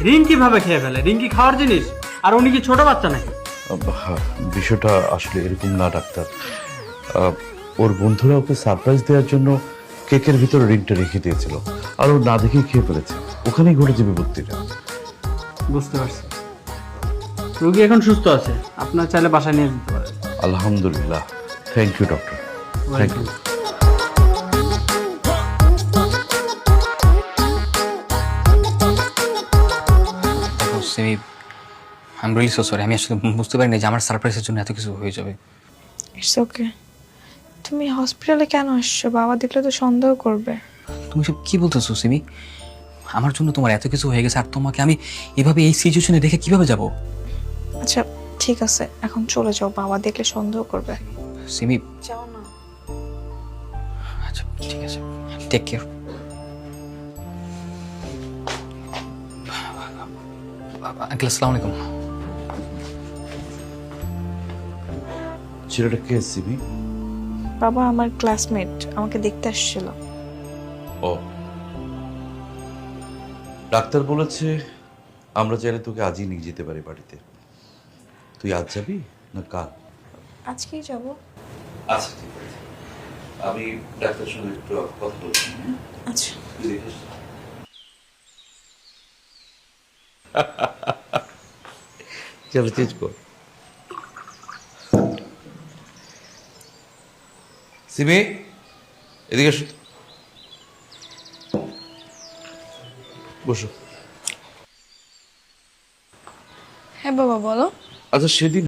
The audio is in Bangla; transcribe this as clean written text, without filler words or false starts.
রিং কিভাবে খেয়ে ফেলে? রিং কি খাওয়ার জিনিস? আর উনি কি ছোট বাচ্চা নাকি? হ্যাঁ, বিষয়টা আসলে এরকম না ডাক্তার। ওর বন্ধুরা ওকে সারপ্রাইজ দেওয়ার জন্য কেকের ভিতরে রিংটা রেখে দিয়েছিল, আর ও না দেখেই খেয়ে ফেলেছে। ওখানেই ঘটেছে বিপত্তিটা। বুঝতে পারছি। রোগী এখন সুস্থ আছে, আপনার চাইলে বাসায় নিয়ে যেতে পারেন। আলহামদুলিল্লাহ, thank you doctor, thank you. দেখো Simi, I am really so sorry. আমি আসলে বুঝতে পারিনি যে আমার সারপ্রাইজের জন্য এত কিছু হয়ে যাবে। It's okay. তুমি হসপিটালে কেন আসছো? বাবা দেখলে তো সন্দেহ করবে। তুমি সব কি বলতেছো সিমি? আমার জন্য তোমার এত কিছু হয়ে গেছে, আর তোমাকে আমি এভাবে এই সিচুয়েশনে রেখে কিভাবে যাব? আচ্ছা ঠিক আছে, এখন চলে যাও, বাবা দেখলে সন্দেহ করবে। সিমি, যাও না। আচ্ছা ঠিক আছে, টেক কেয়ার। আঙ্কেল আসসালামু আলাইকুম। ছেলেটা কে সিমি? বাবা আমার ক্লাসমেট, আমাকে দেখতে আসছিল। ও, ডাক্তার বলেছে আমরা চাইলে তোকে আজই নিয়ে যেতে পারি বাড়িতে। তুই আজ যাবি না কাল? আজকেই যাব। আচ্ছা ঠিক আছে, আমি ডাক্তারের সঙ্গে একটু কথা বলছি। আচ্ছা। চলো চেঞ্জ কর। সিমি, এদিকে এসো। বসো। হ্যাঁ বাবা বলো। আচ্ছা, সেদিন